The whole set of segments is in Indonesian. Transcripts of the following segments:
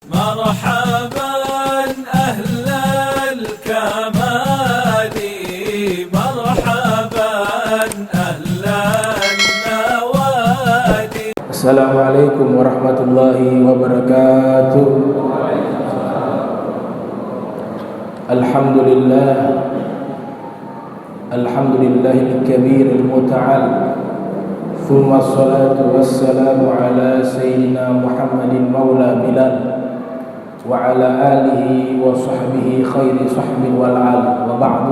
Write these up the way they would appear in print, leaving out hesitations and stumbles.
مرحبا أهل الكمال مرحبا أهل النوادي. السلام عليكم ورحمة الله وبركاته. الحمد لله الكبير المتعال، ثم الصلاة والسلام على سيدنا محمد مولى بلال وعلى آله وصحبه خير صحب والعال، وبعد.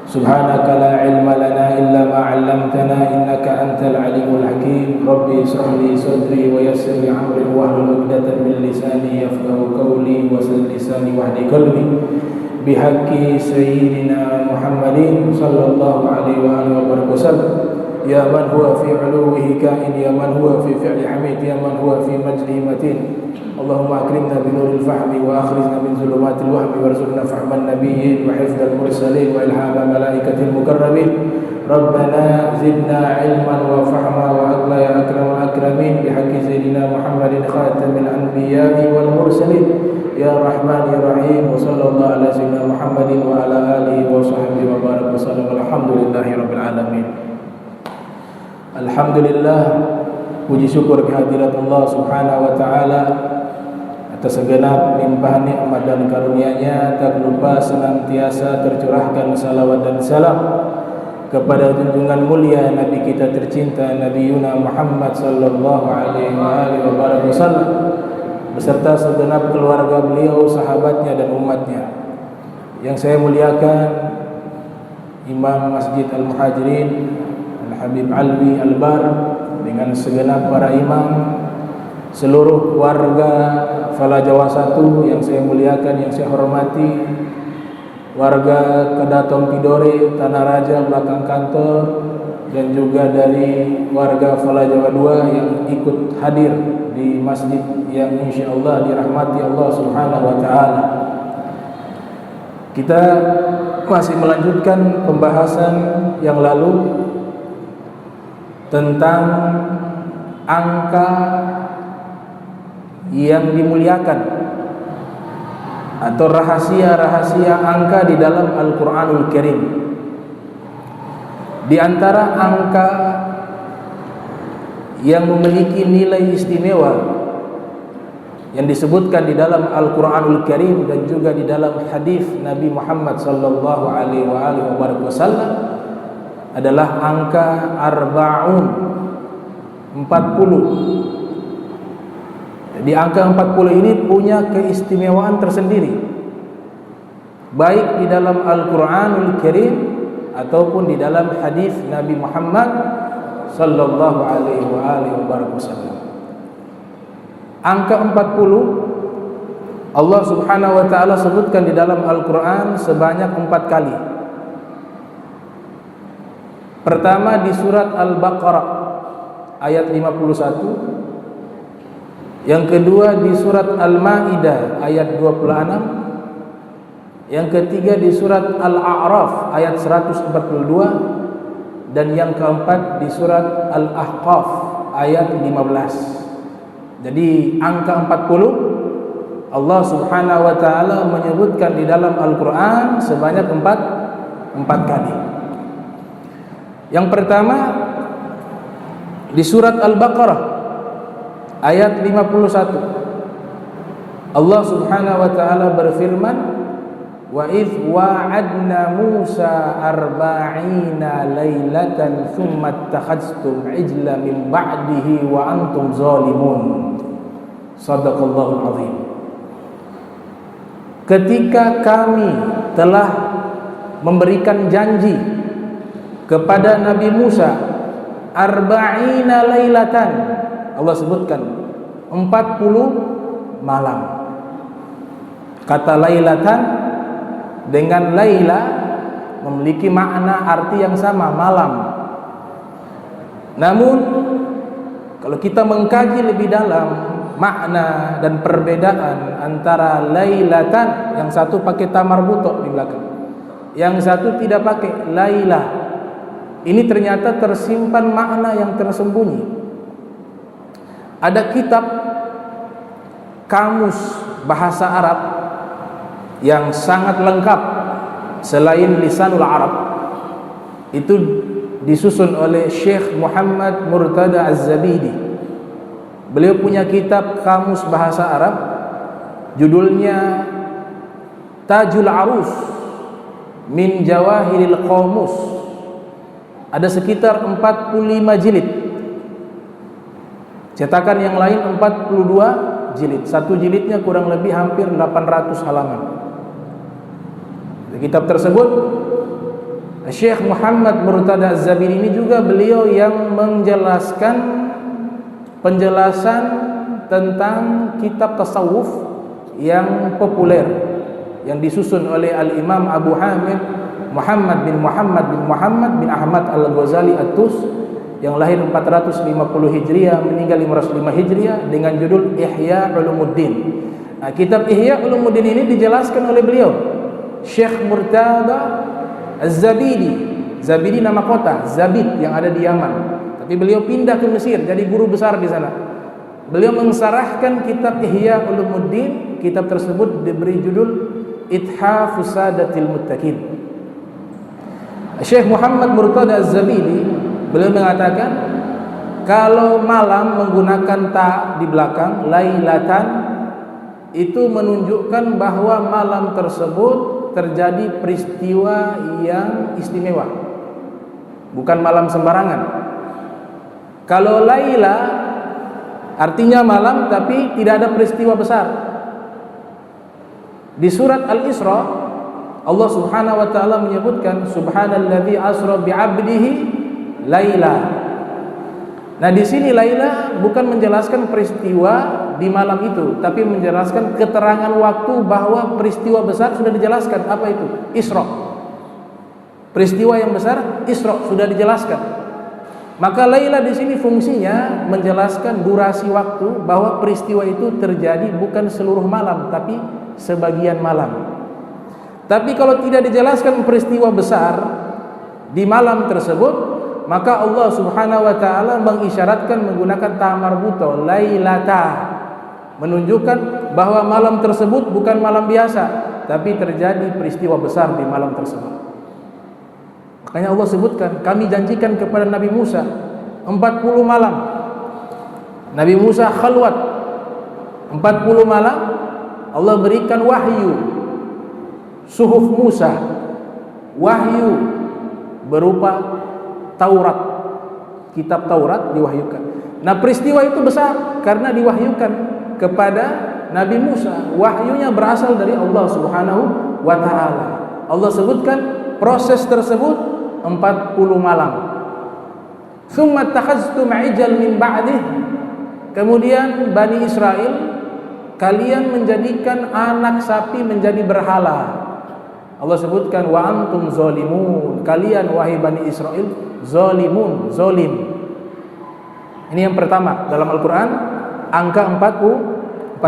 سبحانك لا علم لنا إلا ما علمتنا إنك أنت العليم الحكيم. ربي اشرح لي صدري ويسر لي أمري واحلل عقدة من لساني يفقهوا قولي وسدد لساني واهد قلبي بحق سيدنا محمد صلى الله عليه وآله وسلم. يا من هو في علوه كائن، يا من هو في فعل حميد، يا من هو في مجده متين. اللهم أكرمنا بنور الفهم وأخرجنا من ظلمات الوهم وارزقنا فهم النبيين وحفظ المرسلين وإلهام ملائكة المقربين. ربنا زدنا علما وفهما وعقلا يا أكرم الأكرمين بحق سيدنا محمد خاتم الأنبياء والمرسلين يا رحمن يا رحيم. وصلى الله على سيدنا محمد وعلى آله وصحبه وبارك وسلم. الحمد لله رب العالمين. Alhamdulillah, puji syukur kehadirat Allah Subhanahu wa taala atas segenap limpah nikmat dan karunia-Nya. Tak lupa senantiasa tercurahkan salawat dan salam kepada junjungan mulia Nabi kita tercinta Nabi Yuna Muhammad sallallahu alaihi wasallam beserta segenap keluarga beliau, sahabatnya dan umatnya. Yang saya muliakan Imam Masjid Al-Muhajirin Habib Alwi Albar dengan segenap para imam, seluruh warga Fala Jawa 1 yang saya muliakan, yang saya hormati, warga Kedatong Tidore, Tanah Raja belakang kantor, dan juga dari warga Fala Jawa 2 yang ikut hadir di masjid yang insyaallah dirahmati Allah Subhanahu wa taala. Kita masih melanjutkan pembahasan yang lalu tentang angka yang dimuliakan atau rahasia-rahasia angka di dalam Al-Quranul Karim. Di antara angka yang memiliki nilai istimewa yang disebutkan di dalam Al-Quranul Karim dan juga di dalam hadis Nabi Muhammad sallallahu alaihi wasallam adalah angka arba'un, 40. Jadi angka 40 ini punya keistimewaan tersendiri, baik di dalam Al-Quranul Karim ataupun di dalam hadis Nabi Muhammad sallallahu alaihi wasallam. Angka 40 Allah Subhanahu wa taala sebutkan di dalam Al-Quran sebanyak 4 kali. Pertama di surat Al-Baqarah ayat 51. Yang kedua di surat Al-Maidah ayat 26. Yang ketiga di surat Al-A'raf ayat 142. Dan yang keempat di surat Al-Ahqaf ayat 15. Jadi angka 40 Allah Subhanahu wa taala menyebutkan di dalam Al-Quran sebanyak 4 kali. Yang pertama di surat Al-Baqarah ayat 51. Allah Subhanahu wa taala berfirman, "Wa idh wa'adna Musa 40 lailatan tsumma ittakhadhtum ijla min ba'dihi wa antum zalimun." Shadaqallahul azim. Ketika kami telah memberikan janji kepada Nabi Musa 40 lailatan, Allah sebutkan 40 malam. Kata lailatan dengan laila memiliki makna arti yang sama, malam. Namun kalau kita mengkaji lebih dalam makna dan perbedaan antara lailatan, yang satu pakai ta marbutoh di belakang, yang satu tidak pakai, laila. Ini ternyata tersimpan makna yang tersembunyi. Ada kitab kamus bahasa Arab yang sangat lengkap selain Lisanul Arab itu disusun oleh Syekh Muhammad Murtada Az-Zabidi. Beliau punya kitab kamus bahasa Arab, judulnya Tajul Arus min Jawahiril Qamus. Ada sekitar 45 jilid. Cetakan yang lain 42 jilid. Satu jilidnya kurang lebih hampir 800 halaman. Di kitab tersebut Syekh Muhammad Murtada Az-Zabidi ini juga beliau yang menjelaskan penjelasan tentang kitab tasawuf yang populer yang disusun oleh Al-Imam Abu Hamid Muhammad bin Ahmad Al-Ghazali At-Tus yang lahir 450 Hijriah meninggal 505 Hijriah dengan judul Ihya Ulumuddin. Nah, kitab Ihya Ulumuddin ini dijelaskan oleh beliau Syekh Murtada Az-Zabidi. Zabidi nama kota, Zabid yang ada di Yaman. Tapi beliau pindah ke Mesir jadi guru besar di sana. Beliau mensarahkan kitab Ihya Ulumuddin. Kitab tersebut diberi judul Ithafus Sadatil Muttaqin. Syekh Muhammad Murtada Az-Zabidi beliau mengatakan kalau malam menggunakan ta di belakang lailatan itu menunjukkan bahwa malam tersebut terjadi peristiwa yang istimewa, bukan malam sembarangan. Kalau laila artinya malam tapi tidak ada peristiwa besar. Di surat Al-Isra Allah Subhanahu wa taala menyebutkan subhanalladzi asra bi'abdihi laila. Nah, di sini laila bukan menjelaskan peristiwa di malam itu, tapi menjelaskan keterangan waktu bahwa peristiwa besar sudah dijelaskan. Apa itu? Isra. Peristiwa yang besar Isra sudah dijelaskan. Maka laila di sini fungsinya menjelaskan durasi waktu bahwa peristiwa itu terjadi bukan seluruh malam tapi sebagian malam. Tapi kalau tidak dijelaskan peristiwa besar di malam tersebut, maka Allah Subhanahu wa taala mengisyaratkan menggunakan ta marbuto lailata, menunjukkan bahwa malam tersebut bukan malam biasa tapi terjadi peristiwa besar di malam tersebut. Makanya Allah sebutkan, kami janjikan kepada Nabi Musa 40 malam. Nabi Musa khalwat 40 malam, Allah berikan wahyu, suhuf Musa, wahyu berupa Taurat, kitab Taurat diwahyukan. Nah, peristiwa itu besar karena diwahyukan kepada Nabi Musa. Wahyunya berasal dari Allah Subhanahu wa taala. Allah sebutkan proses tersebut 40 malam. Tsumma takhaztum ijal min ba'dih. Kemudian Bani Israel, kalian menjadikan anak sapi menjadi berhala. Allah sebutkan wa antum zalimun, kalian wahai Bani Israel zalimun, zalim. Ini yang pertama dalam Al-Qur'an, angka 40.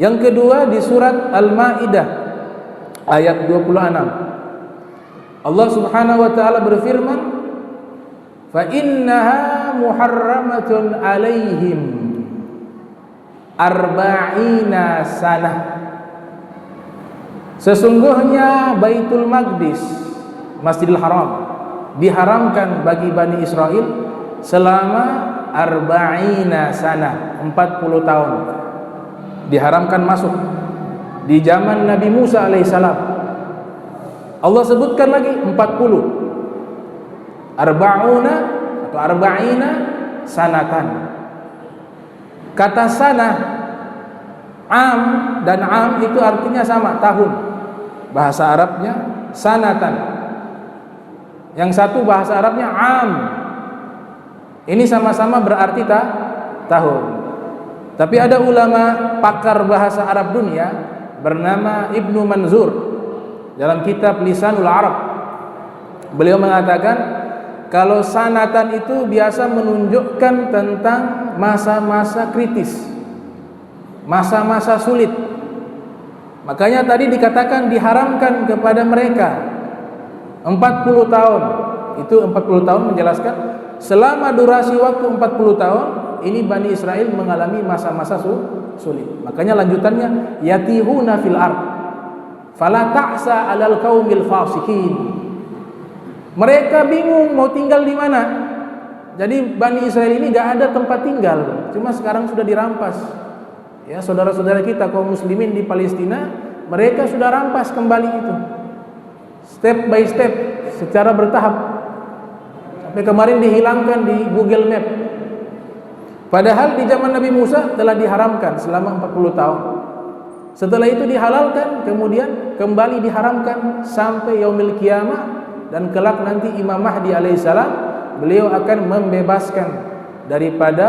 Yang kedua di surat Al-Maidah ayat 26. Allah Subhanahu wa taala berfirman, fa innaha muharramatun alaihim arba'ina sanah. Sesungguhnya Baitul Maqdis, Masjidil Haram, diharamkan bagi Bani Israel selama arba'ina sana, 40 tahun. Diharamkan masuk di zaman Nabi Musa alaihissalam. Allah sebutkan lagi 40. Arba'una atau arba'ina sanatan. Kata sanah, am dan am itu artinya sama, tahun. Bahasa Arabnya sanatan. Yang satu bahasa Arabnya am. Ini sama-sama berarti tahun. Tapi ada ulama pakar bahasa Arab dunia bernama Ibnu Manzur dalam kitab Lisanul Arab. Beliau mengatakan kalau sanatan itu biasa menunjukkan tentang masa-masa kritis, masa-masa sulit. Makanya tadi dikatakan diharamkan kepada mereka 40 tahun. Itu 40 tahun menjelaskan selama durasi waktu 40 tahun ini Bani Israel mengalami masa-masa sulit. Makanya lanjutannya yatihuna fil ard fala ta'sa 'alal qaumil fasikin. Mereka bingung mau tinggal di mana. Jadi Bani Israel ini gak ada tempat tinggal, cuma sekarang sudah dirampas. Ya, saudara-saudara kita kaum muslimin di Palestina, mereka sudah rampas kembali itu. Step by step, secara bertahap. Sampai kemarin dihilangkan di Google Map. Padahal di zaman Nabi Musa telah diharamkan selama 40 tahun. Setelah itu dihalalkan, kemudian kembali diharamkan sampai yaumil qiyamah, dan kelak nanti Imam Mahdi alaihissalam beliau akan membebaskan daripada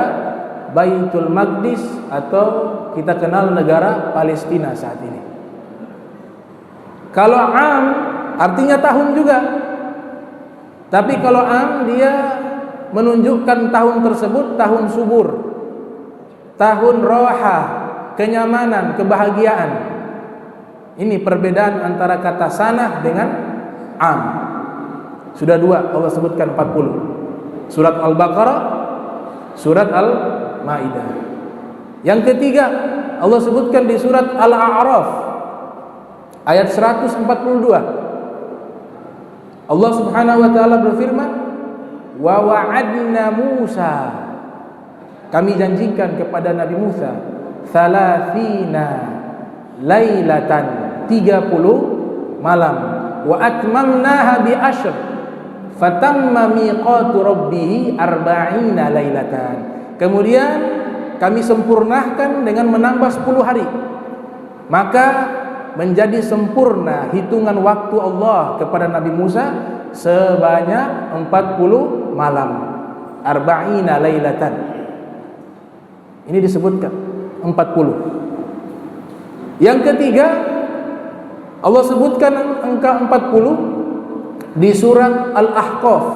Baitul Maqdis atau kita kenal negara Palestina saat ini. Kalau am artinya tahun juga. Tapi kalau am dia menunjukkan tahun tersebut tahun subur, tahun roha, kenyamanan, kebahagiaan. Ini perbedaan antara kata sanah dengan am. Sudah dua Allah sebutkan 40. Surat Al-Baqarah, surat Al-Maidah. Yang ketiga Allah sebutkan di surat Al-A'raf ayat 142. Allah Subhanahu wa taala berfirman, "Wa wa'adna Musa." Kami janjikan kepada Nabi Musa 30 lailatan, 30 malam. Wa atmamnaha bi ashr. Fatamma miqatu rabbih 40 lailatan. Kemudian kami sempurnakan dengan menambah 10 hari. Maka menjadi sempurna hitungan waktu Allah kepada Nabi Musa sebanyak 40 malam. 40 lailatan. Ini disebutkan 40. Yang ketiga Allah sebutkan angka 40 di surat Al-Ahqaf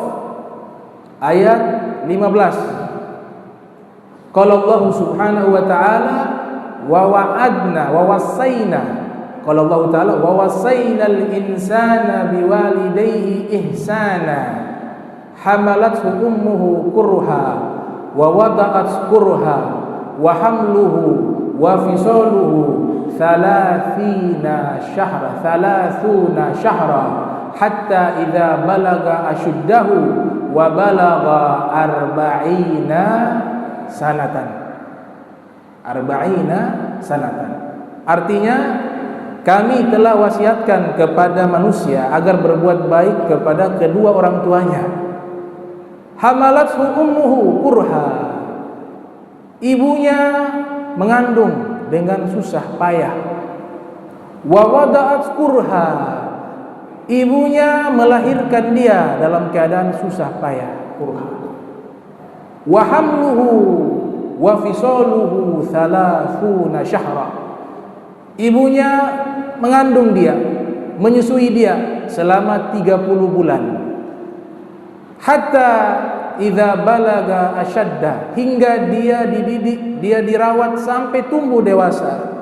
ayat 15. Qala Allah Subhanahu wa taala wa wa'adna wa wasaina. Qala Allah taala wa wasainal insana biwalidayhi ihsana. Hamalathu ummuhu kurha wa wada'at kurha wa hamluhu wa fisaluhu 30 syahra hatta idza balaga ashuddahu wa balagha 40 sanatan. Artinya kami telah wasiatkan kepada manusia agar berbuat baik kepada kedua orang tuanya. Hamalathu ummuhu kurha. Ibunya mengandung dengan susah payah. Wa wada'at kurha. Ibunya melahirkan dia dalam keadaan susah payah, kurha. Wa hamluhu wa fisaluhu 30 syahra. Ibunya mengandung dia, menyusui dia selama 30 bulan. Hatta idza balaga ashadda, hingga dia dididik, dia dirawat sampai tumbuh dewasa.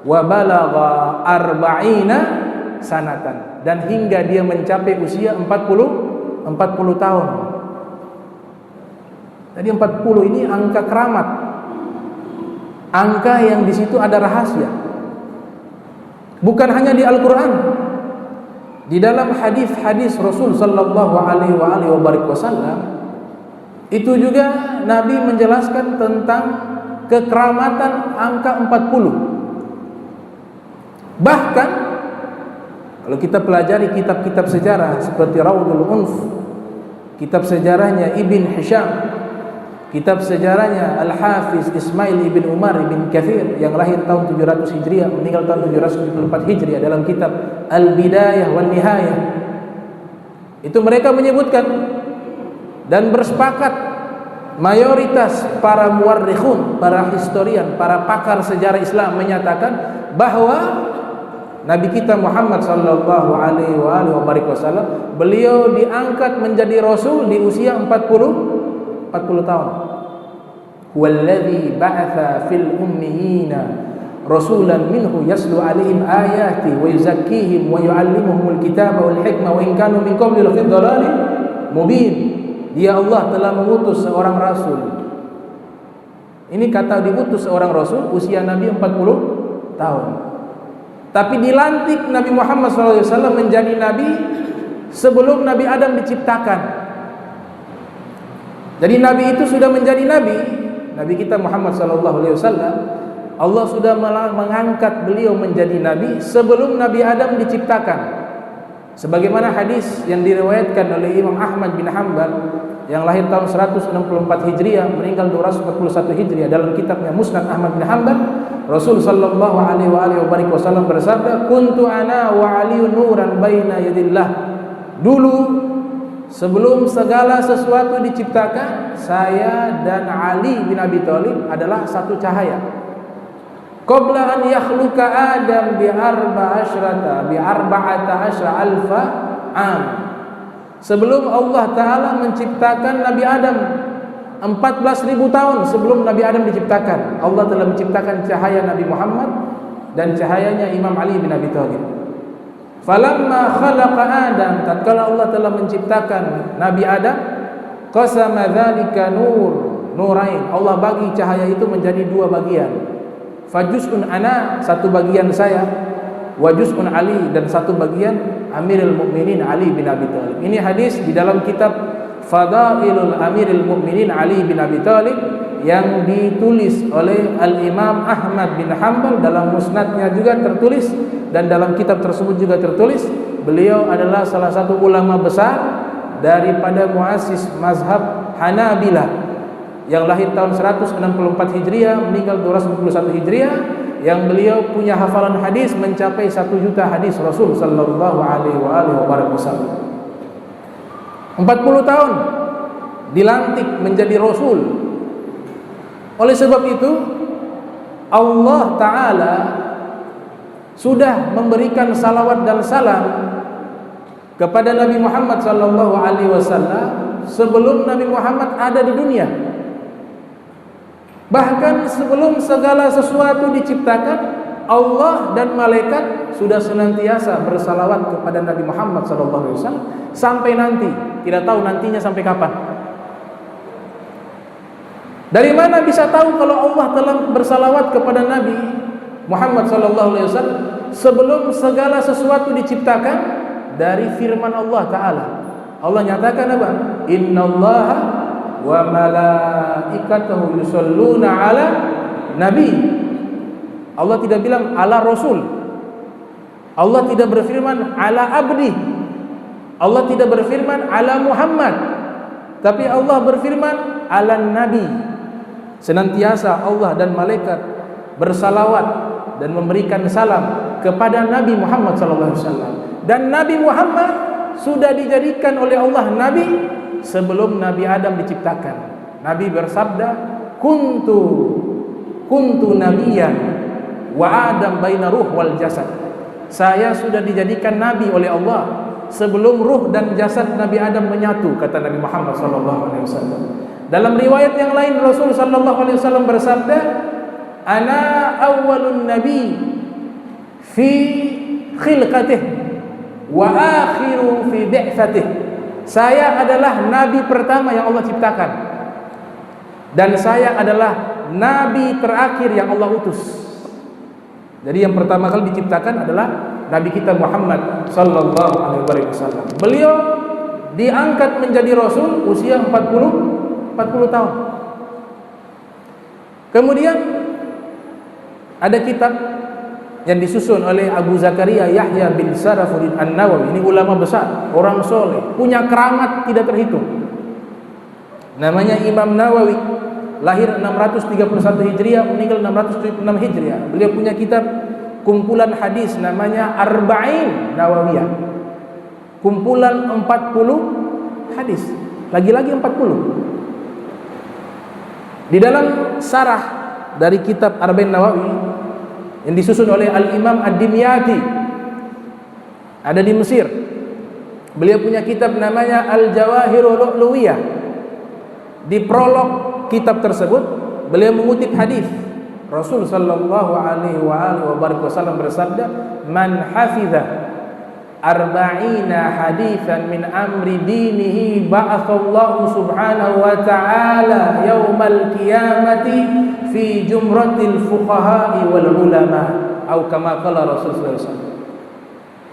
Wa balagha 40 sanatan, dan hingga dia mencapai usia 40 tahun. Jadi 40 ini angka keramat. Angka yang di situ ada rahasia. Bukan hanya di Al-Qur'an. Di dalam hadis-hadis Rasul sallallahu alaihi wasallam itu juga Nabi menjelaskan tentang kekeramatan angka 40. Bahkan kalau kita pelajari kitab-kitab sejarah seperti Rawdul Unf, kitab sejarahnya Ibn Hisham, kitab sejarahnya Al-Hafiz Ismail ibn Umar ibn Kathir yang lahir tahun 700 Hijriah, meninggal tahun 774 Hijriah, dalam kitab Al-Bidayah wan Nihayah, itu mereka menyebutkan dan bersepakat mayoritas para muwarrikhun, para historian, para pakar sejarah Islam menyatakan bahwa Nabi kita Muhammad sallallahu alaihi wasallam beliau diangkat menjadi rasul di usia 40 tahun. Huwallazi ba'atha fil ummiyina rasulan minhu yaslu alaihim ayati wa yuzakkihim wa yu'allimuhumul kitaba wal hikmah wa in kanu min qabli lafi dhalalin mubin. Dia Allah telah mengutus seorang rasul Ini kata diutus seorang Rasul, usia Nabi 40 tahun. Tapi dilantik Nabi Muhammad SAW menjadi Nabi sebelum Nabi Adam diciptakan. Jadi Nabi itu sudah menjadi Nabi. Nabi kita Muhammad SAW, Allah sudah mengangkat beliau menjadi Nabi sebelum Nabi Adam diciptakan. Sebagaimana hadis yang diriwayatkan oleh Imam Ahmad bin Hanbal yang lahir tahun 164 Hijriah, meninggal 241 Hijriah, dalam kitabnya Musnad Ahmad bin Hanbal, Rasul sallallahu alaihi wasallam bersabda, "Kuntu ana wa Aliun nuran baina yadillah." Dulu sebelum segala sesuatu diciptakan, saya dan Ali bin Abi Thalib adalah satu cahaya. Qabla an yakhluqa Adam bi arba'ata asyra alfa am. Sebelum Allah Ta'ala menciptakan Nabi Adam 14.000 tahun sebelum Nabi Adam diciptakan, Allah telah menciptakan cahaya Nabi Muhammad dan cahayanya Imam Ali bin Abi Thalib. Falamma khalaqa Adam, tatkala Allah telah menciptakan Nabi Adam, qasama dzalika nurain. Allah bagi cahaya itu menjadi dua bagian. Fajuz'un ana, satu bagian saya, wa juz'un Ali, dan satu bagian Amirul Mukminin Ali bin Abi Thalib. Ini hadis di dalam kitab Fadailul Amirul Mukminin Ali bin Abi Thalib yang ditulis oleh Al-Imam Ahmad bin Hanbal, dalam musnadnya juga tertulis, dan dalam kitab tersebut juga tertulis beliau adalah salah satu ulama besar daripada muassis mazhab Hanabilah yang lahir tahun 164 Hijriah, meninggal 241 Hijriah, yang beliau punya hafalan hadis mencapai 1 juta hadis Rasul sallallahu alaihi wasallam. 40 tahun dilantik menjadi Rasul. Oleh sebab itu Allah Ta'ala sudah memberikan salawat dan salam kepada Nabi Muhammad sallallahu alaihi wasallam sebelum Nabi Muhammad ada di dunia. Bahkan sebelum segala sesuatu diciptakan, Allah dan malaikat sudah senantiasa bersalawat kepada Nabi Muhammad SAW sampai nanti. Tidak tahu nantinya sampai kapan. Dari mana bisa tahu kalau Allah telah bersalawat kepada Nabi Muhammad SAW sebelum segala sesuatu diciptakan? Dari firman Allah Ta'ala. Allah nyatakan apa? Innallaha wa malaikatahu yusholluna ala nabi. Allah tidak bilang ala rasul. Allah tidak berfirman ala abdi. Allah tidak berfirman ala Muhammad. Tapi Allah berfirman ala nabi. Senantiasa Allah dan malaikat bersalawat dan memberikan salam kepada Nabi Muhammad SAW. Dan Nabi Muhammad sudah dijadikan oleh Allah nabi sebelum Nabi Adam diciptakan. Nabi bersabda, kuntu nabiyan wa Adam baina ruh wal jasad. Saya sudah dijadikan nabi oleh Allah sebelum ruh dan jasad Nabi Adam menyatu, kata Nabi Muhammad SAW. Dalam riwayat yang lain Rasul SAW bersabda, ana awwalun nabi fi khilqatih wa akhiru fi bi'tsatih. Saya adalah nabi pertama yang Allah ciptakan, dan saya adalah nabi terakhir yang Allah utus. Jadi yang pertama kali diciptakan adalah Nabi kita Muhammad sallallahu alaihi wasallam. Beliau diangkat menjadi Rasul usia 40 tahun. Kemudian ada kitab yang disusun oleh Abu Zakaria Yahya bin Sarafuddin An-Nawawi. Ini ulama besar, orang soleh, punya keramat tidak terhitung. Namanya Imam Nawawi, lahir 631 Hijriah, meninggal 676 Hijriah. Beliau punya kitab kumpulan hadis namanya Arba'in Nawawiyah. Kumpulan 40 hadis. Lagi-lagi 40. Di dalam sarah dari kitab Arba'in Nawawi yang disusun oleh Al-Imam Ad-Dimyati, ada di Mesir. Beliau punya kitab namanya Al-Jawahirul Lu'luwiyah. Di prolog kitab tersebut beliau mengutip hadis Rasul sallallahu alaihi wasallam bersabda, man hafiza arba'ina hadithan min amri dinihi ba'athallahu subhanahu wa ta'ala yaumal qiyamati fi jumratil fuqaha'i wal ulama, atau kama qala Rasulullah SAW.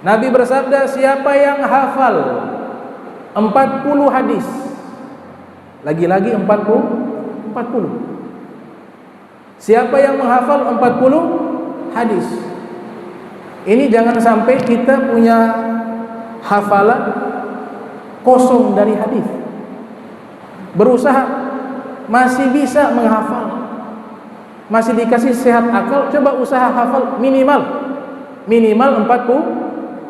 Nabi bersabda, siapa yang hafal 40 hadis, lagi-lagi 40. Siapa yang menghafal 40 hadis. Ini jangan sampai kita punya hafalan kosong dari hadis. Berusaha masih bisa menghafal, masih dikasih sehat akal, coba usaha hafal minimal 40.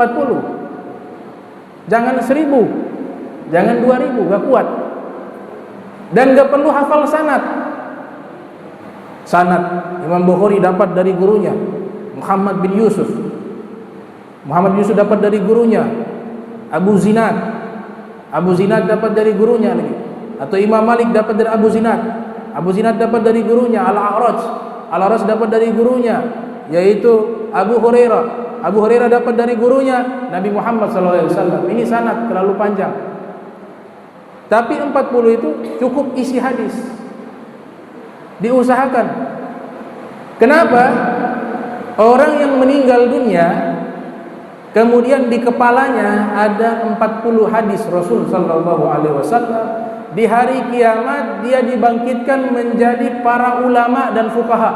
Jangan 1000, jangan 2000, gak kuat. Dan gak perlu hafal sanad. Imam Bukhari dapat dari gurunya Muhammad bin Yusuf. Muhammad bin Yusuf dapat dari gurunya Abu Zinad dapat dari gurunya lagi. Atau Imam Malik dapat dari Abu Zinad dapat dari gurunya Al-A'raj dapat dari gurunya yaitu Abu Hurairah dapat dari gurunya Nabi Muhammad SAW. Ini sanad terlalu panjang. Tapi 40 itu cukup isi hadis. Diusahakan. Kenapa? Orang yang meninggal dunia kemudian di kepalanya ada 40 hadis Rasul sallallahu alaihi wasallam, di hari kiamat dia dibangkitkan menjadi para ulama dan fuqaha.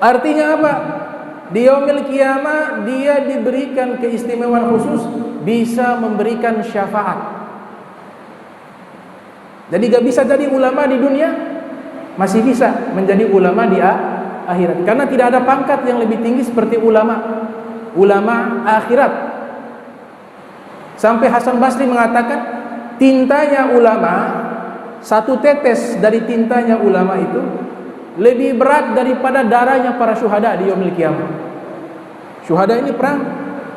Artinya apa? Di yaumil kiamat dia diberikan keistimewaan khusus, bisa memberikan syafaat. Jadi gak bisa jadi ulama di dunia, masih bisa menjadi ulama di akhirat. Karena tidak ada pangkat yang lebih tinggi seperti ulama akhirat. Sampai Hasan Basri mengatakan, tintanya ulama, satu tetes dari tintanya ulama itu lebih berat daripada darahnya para syuhada di yaumil kiamat. Syuhada ini perang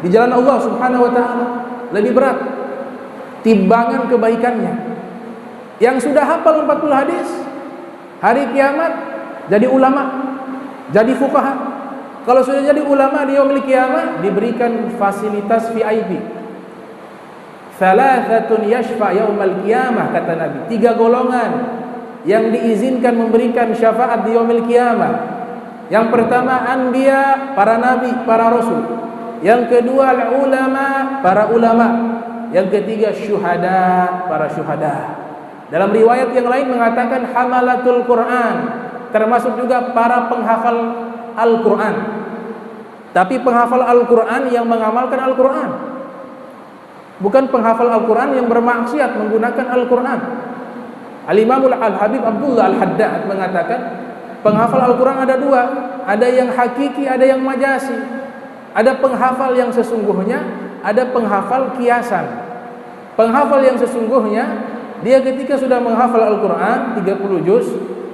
di jalan Allah Subhanahu wa taala, lebih berat timbangan kebaikannya. Yang sudah hafal 40 hadis, hari kiamat jadi ulama, jadi fuqaha. Kalau sudah jadi ulama di yaumil kiamat diberikan fasilitas VIP. Thalathatun yashfa yaumal qiyamah, kata Nabi. 3 golongan yang diizinkan memberikan syafaat di yaumil kiamat. Yang pertama anbiya, para nabi, para rasul. Yang kedua ulama, para ulama. Yang ketiga syuhada, para syuhada. Dalam riwayat yang lain mengatakan hamalatul Quran, termasuk juga para penghafal Al-Quran. Tapi penghafal Al-Quran yang mengamalkan Al-Quran, bukan penghafal Al-Quran yang bermaksiat menggunakan Al-Quran. Al-Imamul Al-Habib Abdullah Al-Haddad mengatakan penghafal Al-Quran ada 2, ada yang hakiki, ada yang majasi. Ada penghafal yang sesungguhnya, ada penghafal kiasan. Penghafal yang sesungguhnya, dia ketika sudah menghafal Al-Quran 30 juz,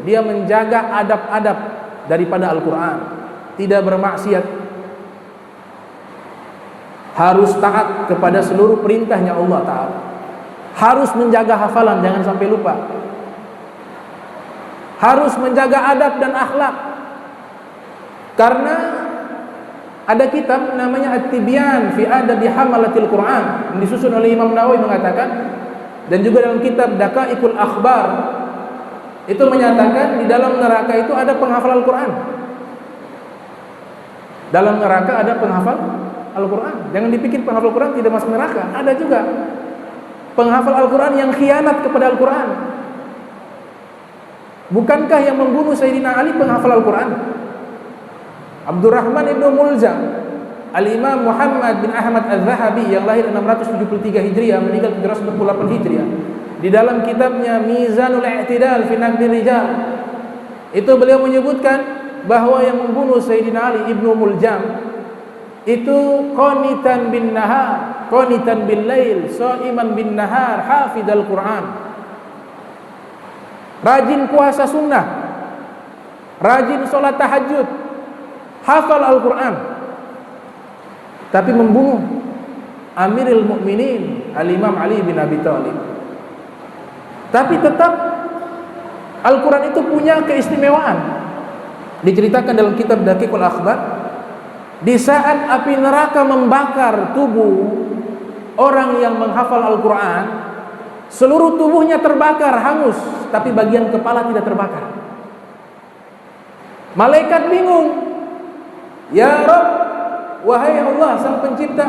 dia menjaga adab-adab daripada Al-Quran, tidak bermaksiat, harus taat kepada seluruh perintahnya Allah Ta'ala, harus menjaga hafalan, jangan sampai lupa, harus menjaga adab dan akhlak. Karena ada kitab namanya At-Tibyan fi Adabi Hamalatil Quran yang disusun oleh Imam Nawawi mengatakan, dan juga dalam kitab Daqaiqul Akhbar itu menyatakan di dalam neraka itu ada penghafal Al-Quran. Dalam neraka ada penghafal Al-Quran. Jangan dipikir penghafal Al-Quran tidak masuk neraka. Ada juga penghafal Al-Quran yang khianat kepada Al-Quran. Bukankah yang membunuh Sayyidina Ali penghafal Al-Quran? Abdurrahman ibn Muljam, Al-Imam Muhammad bin Ahmad Al-Zahabi yang lahir 673 Hijriah, meninggal 748 Hijriah, di dalam kitabnya Mizanul I'tidal fi Naqdir Rijal, itu beliau menyebutkan bahwa yang membunuh Sayyidina Ali ibnu Muljam itu qanitan bin nahar, qanitan bil lail, shaiman bin nahar, hafidal Quran. Rajin puasa sunnah, rajin sholat tahajud, hafal Al-Quran, tapi membunuh Amirul Mukminin Al-Imam Ali bin Abi Thalib. Tapi tetap Al-Quran itu punya keistimewaan. Diceritakan dalam kitab Daqaiqul Akhbar, di saat api neraka membakar tubuh orang yang menghafal Al-Quran, seluruh tubuhnya terbakar, hangus, tapi bagian kepala tidak terbakar. Malaikat bingung. Ya Rabb, wahai Allah sang pencipta,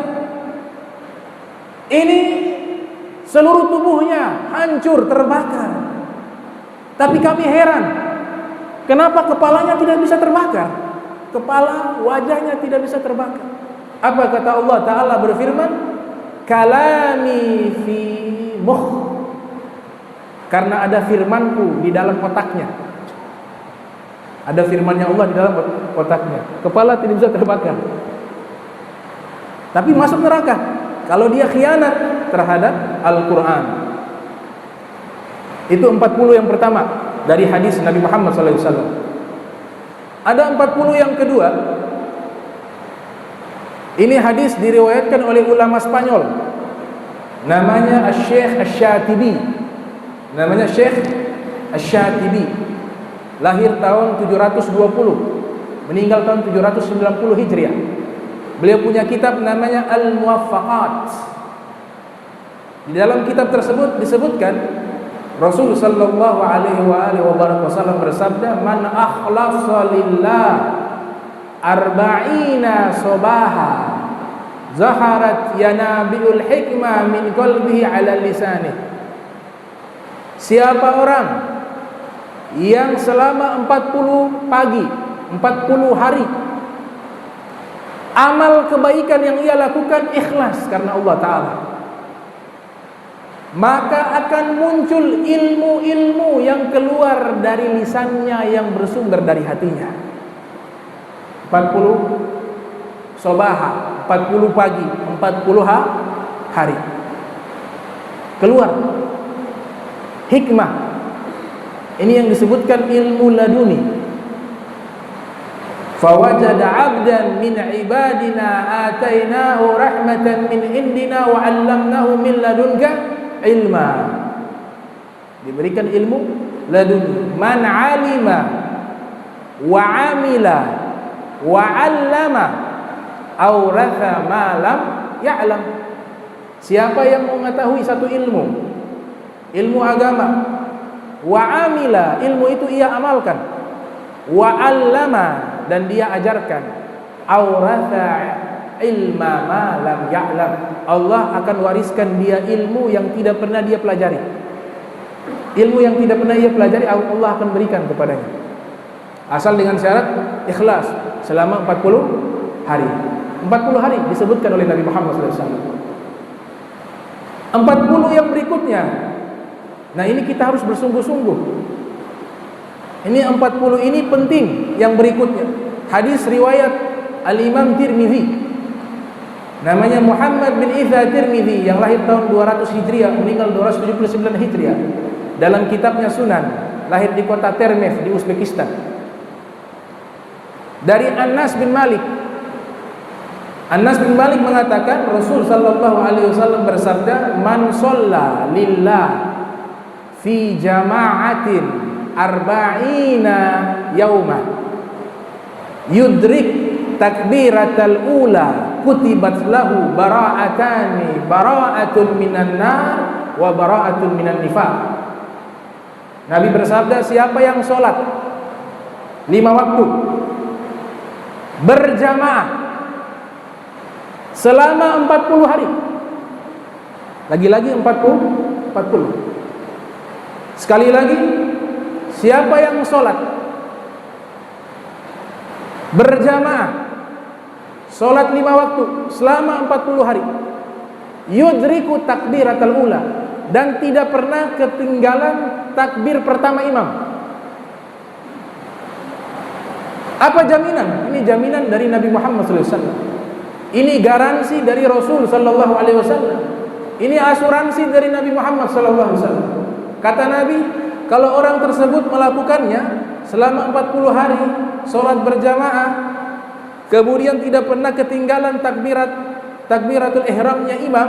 ini seluruh tubuhnya hancur, terbakar. Tapi kami heran, kenapa kepalanya tidak bisa terbakar? Kepala, wajahnya tidak bisa terbakar. Apa kata Allah Ta'ala berfirman? Kalami fi mukh. Karena ada firmanku di dalam otaknya. Ada firmannya Allah di dalam otaknya. Kepala tidak bisa terbakar, tapi masuk neraka kalau dia khianat terhadap Al-Quran. Itu 40 yang pertama dari hadis Nabi Muhammad SAW. Ada 40 yang kedua. Ini hadis diriwayatkan oleh ulama Spanyol, namanya Syekh Asy-Syatibi. Namanya Syekh Asy-Syatibi. Lahir tahun 720, meninggal tahun 790 Hijriah. Beliau punya kitab namanya Al-Muwaffaqat. Di dalam kitab tersebut disebutkan Rasul sallallahu alaihi wasallam bersabda, "Man akhlasa lillah arba'ina sabaha zaharat yanabiul hikmah min qalbihi ala lisanih." Siapa orang yang selama 40 pagi, 40 hari amal kebaikan yang ia lakukan ikhlas karena Allah Ta'ala, maka akan muncul ilmu-ilmu yang keluar dari lisannya yang bersumber dari hatinya. 40 sobaha, 40 pagi, 40 hari keluar hikmah. Ini yang disebutkan ilmu laduni. Fawajada 'abdan min ibadina atainahu rahmatan min indina wa 'allamnahu min ladunka ilma. Diberikan ilmu laduni. Man 'alima wa 'amila wa 'allama auratha ma lam ya'lam. Siapa yang mengetahui satu ilmu agama, wa 'amila, ilmu itu ia amalkan, wa 'allama, dan dia ajarkan, auratha ilma ma lam ya'lam, Allah akan wariskan dia ilmu yang tidak pernah dia pelajari. Ilmu yang tidak pernah ia pelajari Allah akan berikan kepadanya, asal dengan syarat ikhlas selama 40 hari. 40 hari disebutkan oleh Nabi Muhammad SAW. 40 yang berikutnya, nah ini kita harus bersungguh-sungguh. Ini 40 ini penting. Yang berikutnya hadis riwayat Al-Imam Tirmidzi, namanya Muhammad bin Isa Tirmidzi, yang lahir tahun 200 Hijriah, meninggal 279 Hijriah. Dalam kitabnya Sunan, lahir di kota Termev di Uzbekistan. Dari Anas bin Malik. Anas bin Malik mengatakan Rasul sallallahu alaihi wasallam bersabda, "Man shalla lillah fi jama'atin arba'ina yauma yudrik takbiratal ula kutibat lahu bara'atani, bara'atun minan nar wa bara'atun minan nifaq." Nabi bersabda, siapa yang sholat 5 waktu berjamaah selama 40 hari, lagi-lagi 40. Sekali lagi, siapa yang sholat berjamaah, sholat 5 waktu selama 40 hari, yudriku takbiratul ula, dan tidak pernah ketinggalan takbir pertama imam. Apa jaminan? Ini jaminan dari Nabi Muhammad SAW. Ini garansi dari Rasul sallallahu alaihi wasallam. Ini asuransi dari Nabi Muhammad sallallahu alaihi wasallam. Kata Nabi, kalau orang tersebut melakukannya selama 40 hari salat berjamaah, kemudian tidak pernah ketinggalan takbiratul ihramnya imam,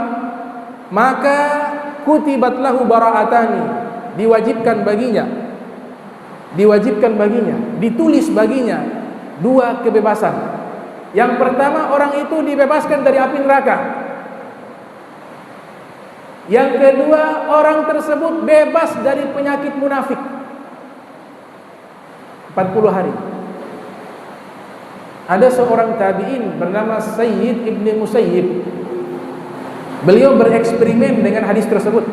maka kutibat lahu bara'atani, diwajibkan baginya, ditulis baginya 2 kebebasan. Yang pertama, orang itu dibebaskan dari api neraka. Yang kedua, orang tersebut bebas dari penyakit munafik 40 hari. Ada seorang tabi'in bernama Sayyid Ibn Musayyib. Beliau bereksperimen dengan hadis tersebut.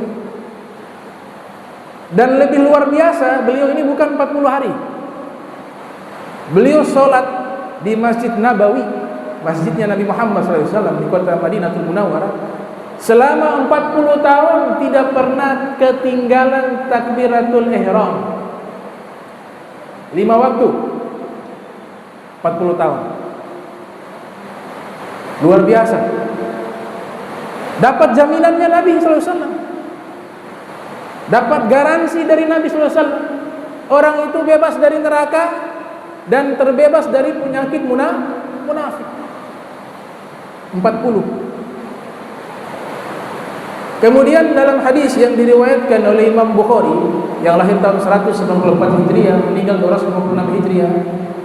Dan lebih luar biasa, beliau ini bukan 40 hari. Beliau sholat di Masjid Nabawi, masjidnya Nabi Muhammad SAW di kota Madinatul Munawwarah, selama 40 tahun tidak pernah ketinggalan takbiratul ihram. 5 waktu 40 tahun. Luar biasa. Dapat jaminannya Nabi SAW, dapat garansi dari Nabi SAW. Orang itu bebas dari neraka dan terbebas dari penyakit munafik. 40. Kemudian dalam hadis yang diriwayatkan oleh Imam Bukhari yang lahir tahun 194 Hijriah, meninggal 256 Hijriah,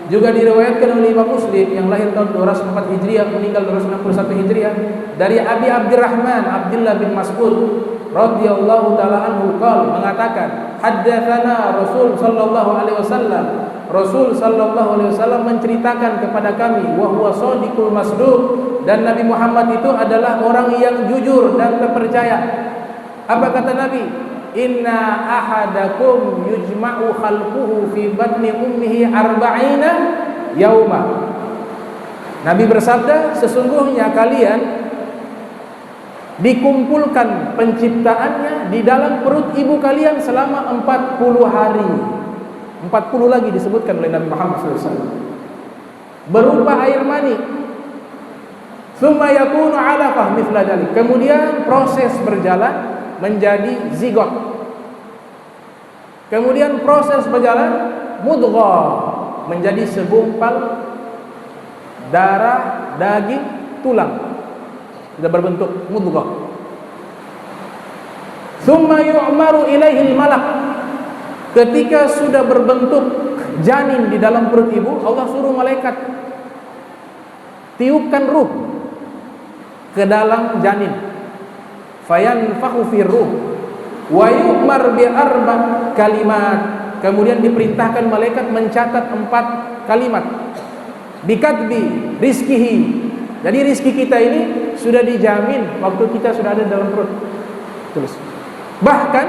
juga diriwayatkan oleh Imam Muslim yang lahir tahun 204 Hijriah, meninggal 261 Hijriah, dari Abi Abdurrahman Abdullah bin Mas'ud radhiyallahu taala anhu mengatakan, haddatsana Rasul sallallahu alaihi wasallam, Rasul sallallahu alaihi wasallam menceritakan kepada kami, wa huwa shadiqul masduq, dan Nabi Muhammad itu adalah orang yang jujur dan terpercaya. Apa kata Nabi? Inna ahadakum yujma'u khalquhu fi batni ummihi arba'ina yauma. Nabi bersabda, sesungguhnya kalian dikumpulkan penciptaannya di dalam perut ibu kalian selama 40 hari. 40 lagi disebutkan oleh Nabi Muhammad SAW, berupa air mani. Tsumma yakunu 'alaqah mithla dzalik. Kemudian proses berjalan menjadi zigot. Kemudian proses berjalan mudghah, menjadi segumpal darah, daging, tulang, sudah berbentuk mudghah. Tsumma yu'maru ilaihi al-malak. Ketika sudah berbentuk janin di dalam perut ibu, Allah suruh malaikat tiupkan ruh ke dalam janin. Fayanfakhu fi ruh wa yu'mar bi arba kalimat. Kemudian diperintahkan malaikat mencatat 4 kalimat. Bikatbi rizkihi. Jadi rizki kita ini sudah dijamin waktu kita sudah ada dalam perut. Tulis. Bahkan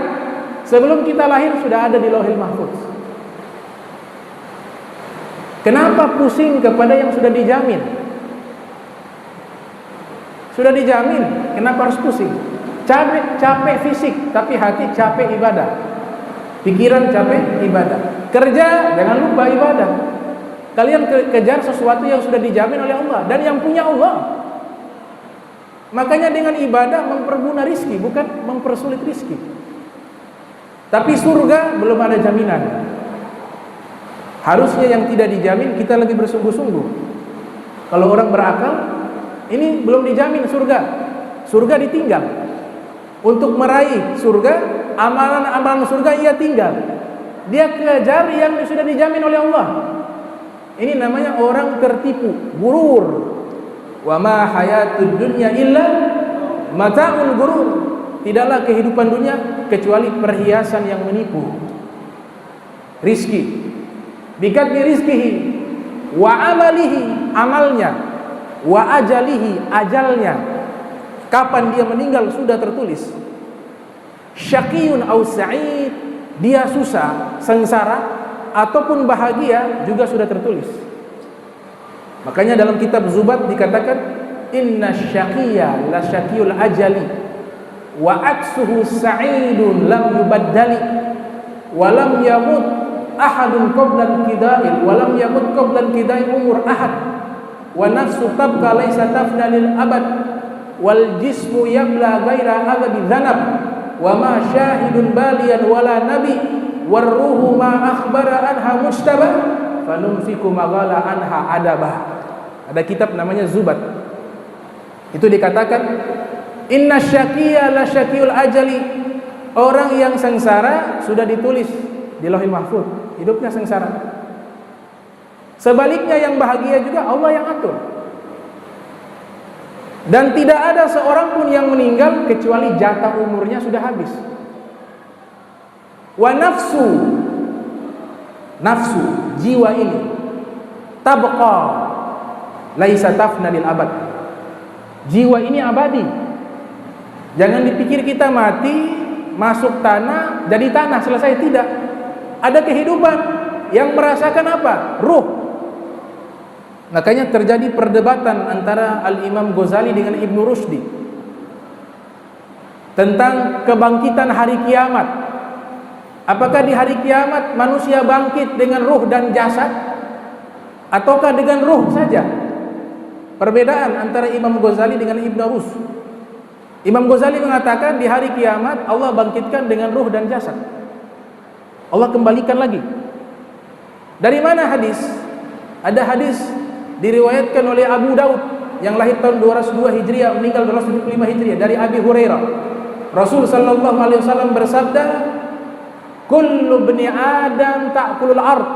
sebelum kita lahir sudah ada di Lauhil Mahfuz. Kenapa pusing kepada yang sudah dijamin? Sudah dijamin, kenapa harus pusing? Capek fisik, tapi hati capek ibadah. Pikiran capek ibadah. Kerja, jangan lupa ibadah. Kalian kejar sesuatu yang sudah dijamin oleh Allah dan yang punya Allah. Makanya dengan ibadah memperguna rizki, bukan mempersulit rizki. Tapi surga belum ada jaminan. Harusnya yang tidak dijamin kita lebih bersungguh-sungguh. Kalau orang berakal, ini belum dijamin surga. Surga ditinggal. Untuk meraih surga, amalan-amalan surga ia tinggal. Dia kejar yang sudah dijamin oleh Allah. Ini namanya orang tertipu, gurur. Wa ma hayatud dunya illa mata'ul gurur. Tidaklah kehidupan dunia kecuali perhiasan yang menipu. Rizki, bikatbi rizkihi, wa amalihi, amalnya, wa ajalihi, ajalnya. Kapan dia meninggal sudah tertulis. Syaqiyun au sa'id, dia susah, sengsara ataupun bahagia juga sudah tertulis. Makanya dalam kitab Zubat dikatakan inna syaqiyya la syaqiyul ajali wa aksuhu sa'idun lam yubaddali wa lam yamut ahadun qabla al-qidai wa lam yamut qabla al-qidai umur ahad wa nafsu tabqa laysa tafna lil abad wal jismu yabla ghaira abadi dhanab wa ma syahidun balian wala nabi war ruhu ma akhbara anha mujtaba fanumsiku maghala anha adabah. Ada kitab namanya Zubat. Itu dikatakan inna syaqiyya la syaqiyul ajali, orang yang sengsara sudah ditulis di Lauhil Mahfuz, hidupnya sengsara. Sebaliknya yang bahagia juga Allah yang atur. Dan tidak ada seorang pun yang meninggal kecuali jatah umurnya sudah habis. Wa nafsu, jiwa ini tabqa, laisa tafna lil abad. Jiwa ini abadi. Jangan dipikir kita mati, masuk tanah, jadi tanah, selesai. Tidak. Ada kehidupan yang merasakan apa? Ruh. Makanya terjadi perdebatan antara Al-Imam Ghazali dengan Ibnu Rushdi tentang kebangkitan hari kiamat. Apakah di hari kiamat manusia bangkit dengan ruh dan jasad, ataukah dengan ruh saja? Perbedaan antara Imam Ghazali dengan Ibnu Rus. Imam Ghazali mengatakan di hari kiamat Allah bangkitkan dengan ruh dan jasad. Allah kembalikan lagi. Dari mana hadis? Ada hadis diriwayatkan oleh Abu Daud yang lahir tahun 202 Hijriah, meninggal 275 Hijriah, dari Abi Hurairah. Rasul sallallahu alaihi wasallam bersabda, "Kullu bani Adam ta'kulul ard."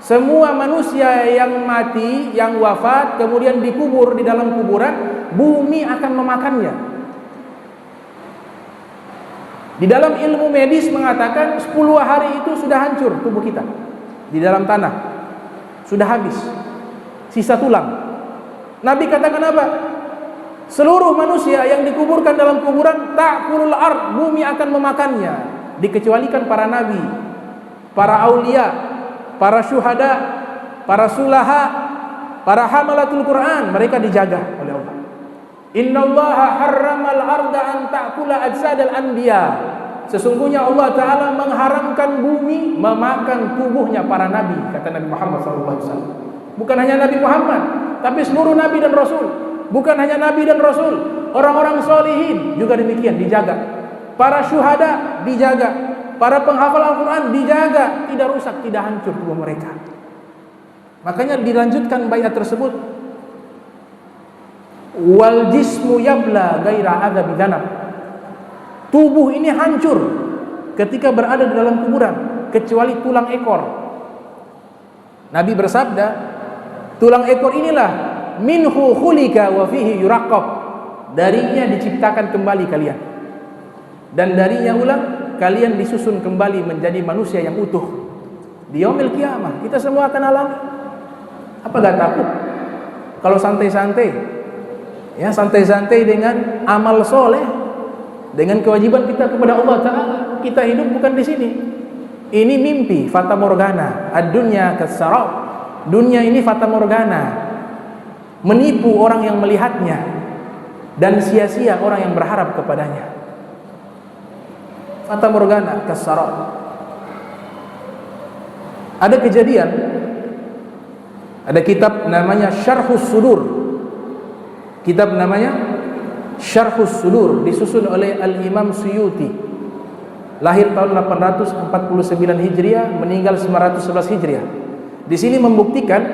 Semua manusia yang mati, yang wafat, kemudian dikubur di dalam kuburan, bumi akan memakannya. Di dalam ilmu medis mengatakan 10 hari itu sudah hancur tubuh kita di dalam tanah, sudah habis, sisa tulang. Nabi katakan apa? Seluruh manusia yang dikuburkan dalam kuburan, ta'kulul ard, bumi akan memakannya, dikecualikan para nabi, para aulia, para syuhada, para sulaha, para hamalatul Quran, mereka dijaga oleh Allah. Innallaha harramal arda an ta'kula ajsadal anbiya. Sesungguhnya Allah Ta'ala mengharamkan bumi memakan tubuhnya para nabi, kata Nabi Muhammad SAW. Bukan hanya Nabi Muhammad, tapi seluruh nabi dan rasul. Bukan hanya nabi dan rasul, orang-orang solihin juga demikian, dijaga. Para syuhada dijaga. Para penghafal Al-Quran dijaga, tidak rusak, tidak hancur tubuh mereka. Makanya dilanjutkan bayat tersebut, wal jismu yabla gaira adzabi dzanab. Tubuh ini hancur ketika berada di dalam kuburan, kecuali tulang ekor. Nabi bersabda, tulang ekor inilah minhu khulika wa fihi yuraqab. Darinya diciptakan kembali kalian, dan darinya ulang kalian disusun kembali menjadi manusia yang utuh di yaumil kiamah. Kita semua akan alami. Apa gak takut kalau santai-santai, ya, santai-santai dengan amal soleh, dengan kewajiban kita kepada Allah Ta'ala? Kita hidup bukan di sini. Ini mimpi fata morgana. Ad-dunya kasarab. Dunia ini fata morgana, menipu orang yang melihatnya, dan sia-sia orang yang berharap kepadanya. Fata morgana kasarab. Ada kejadian, ada kitab namanya Syarhus Sudur. Kitab namanya Syarhus Sudur, disusun oleh Al-Imam Suyuti. Lahir tahun 849 Hijriah, meninggal 911 Hijriah. Di sini membuktikan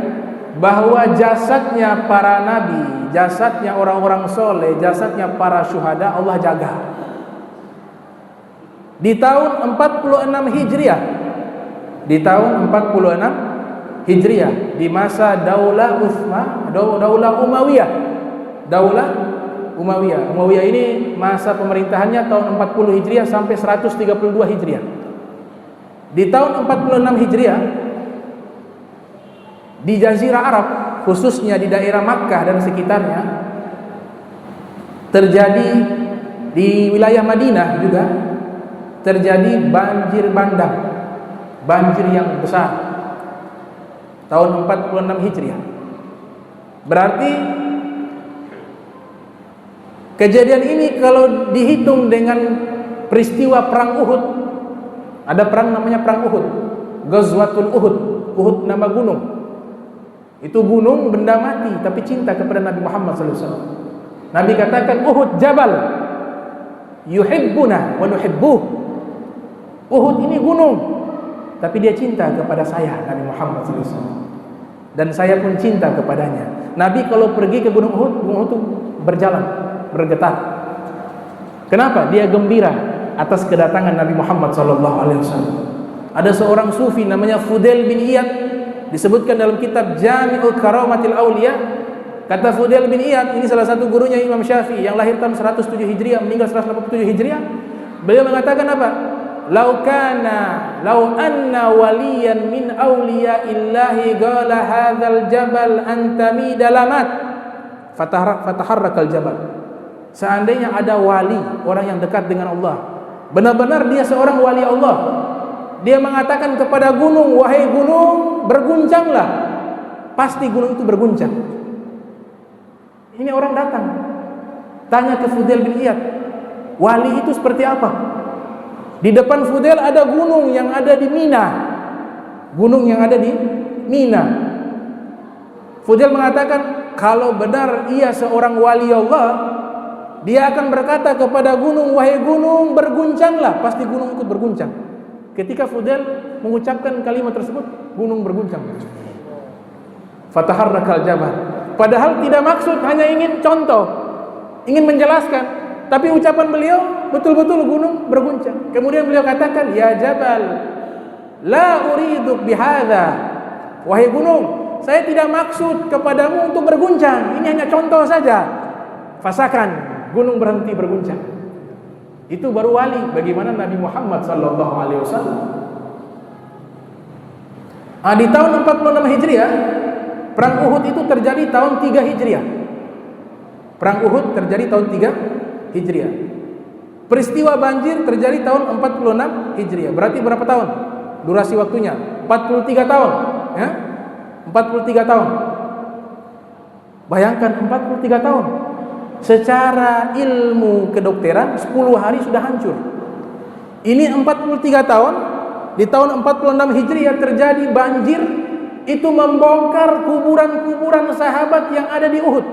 bahwa jasadnya para nabi, jasadnya orang-orang soleh, jasadnya para syuhada Allah jaga. Di tahun 46 Hijriah, di tahun 46 Hijriah, di masa Daulah Umayyah. Daulah Umayyah. Umayyah ini masa pemerintahannya tahun 40 Hijriah sampai 132 Hijriah. Di tahun 46 Hijriah, di Jazirah Arab, khususnya di daerah Makkah dan sekitarnya, terjadi di wilayah Madinah juga terjadi banjir bandang, banjir yang besar tahun 46 Hijriah. Berarti kejadian ini kalau dihitung dengan peristiwa perang Uhud, ada perang namanya perang Uhud, Ghazwatul Uhud. Uhud nama gunung. Itu gunung benda mati tapi cinta kepada Nabi Muhammad SAW. Nabi katakan, Uhud jabal yuhibbuna wa nuhibbuh. Uhud ini gunung, tapi dia cinta kepada saya, Nabi Muhammad SAW, dan saya pun cinta kepadanya. Nabi kalau pergi ke gunung Uhud itu berjalan, bergetar. Kenapa? Dia gembira atas kedatangan Nabi Muhammad SAW. Ada seorang sufi namanya Fudail bin Iyad, disebutkan dalam kitab Jami'ul Karamatil Auliya. Kata Fudail bin Iyad, ini salah satu gurunya Imam Syafi'i yang lahir tahun 107 Hijriah, meninggal 187 Hijriah. Beliau mengatakan apa? law anna waliyan min awliyaillahi qala hadzal jabal antamida lamat fataharrakal jabal. Seandainya ada wali, orang yang dekat dengan Allah, benar-benar dia seorang wali Allah, dia mengatakan kepada gunung, wahai gunung, berguncanglah, pasti gunung itu berguncang. Ini orang datang tanya ke Fudail bin Iyad, wali itu seperti apa? Di depan Fudail ada gunung yang ada di Mina. Gunung yang ada di Mina. Fudail mengatakan, kalau benar ia seorang wali Allah, dia akan berkata kepada gunung, wahai gunung, berguncanglah, pasti gunung itu berguncang. Ketika Fudail mengucapkan kalimat tersebut, gunung berguncang. Fataharrakal jabal. Padahal tidak maksud, hanya ingin contoh, ingin menjelaskan, tapi ucapan beliau betul-betul gunung berguncang. Kemudian beliau katakan, ya jabal, la uridu bihadza. Wahai gunung, saya tidak maksud kepadamu untuk berguncang, ini hanya contoh saja. Fasakan, gunung berhenti berguncang. Itu baru wali. Bagaimana Nabi Muhammad sallallahu alaihi wasallam? Di tahun 46 Hijriah, perang Uhud itu terjadi tahun 3 Hijriah. Perang Uhud terjadi tahun 3 Hijriah. Peristiwa banjir terjadi tahun 46 Hijriah. Berarti berapa tahun durasi waktunya? 43 tahun, ya? 43 tahun. Bayangkan 43 tahun. Secara ilmu kedokteran 10 hari sudah hancur. Ini 43 tahun. Di tahun 46 Hijriah terjadi banjir, itu membongkar kuburan-kuburan sahabat yang ada di Uhud.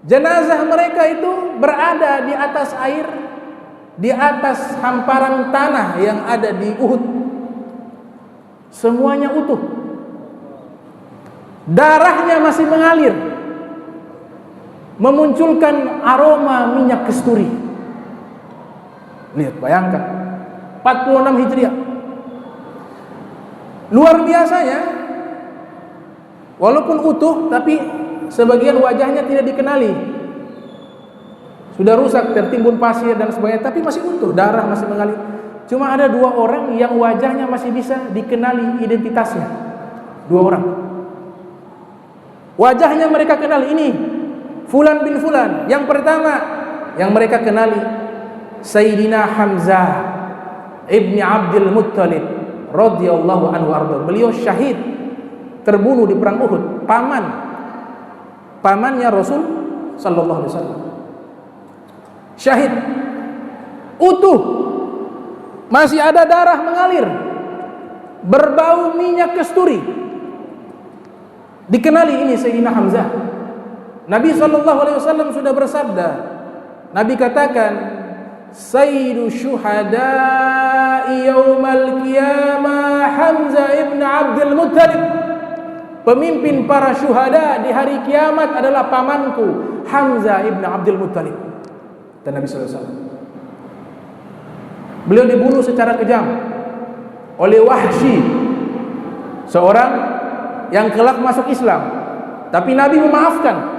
Jenazah mereka itu berada di atas air, di atas hamparan tanah yang ada di Uhud. Semuanya utuh. Darahnya masih mengalir, memunculkan aroma minyak kasturi. Lihat, bayangkan 46 Hijriah. Luar biasanya, walaupun utuh, tapi sebagian wajahnya tidak dikenali, sudah rusak, tertimbun pasir dan sebagainya, tapi masih utuh, darah masih mengalir. Cuma ada 2 orang yang wajahnya masih bisa dikenali identitasnya. 2 orang. Wajahnya mereka kenal, ini Fulan bin Fulan. Yang pertama yang mereka kenali, Sayyidina Hamzah ibni Abdul Muttalib radhiyallahu anhu arda. Beliau syahid, terbunuh di perang Uhud. Pamannya Rasul sallallahu alaihi wasallam. Syahid, utuh, masih ada darah mengalir, berbau minyak kasturi. Dikenali, ini Sayyidina Hamzah. Nabi sallallahu alaihi wasallam sudah bersabda, Nabi katakan, sayyidu syuhada'i yaumal qiyamah Hamzah ibn Abdul Muttalib. Pemimpin para syuhada di hari kiamat adalah pamanku, Hamzah ibn Abdul Muttalib. Dan Nabi sallallahu alaihi wasallam, beliau dibunuh secara kejam oleh Wahsy, seorang yang kelak masuk Islam. Tapi Nabi memaafkan.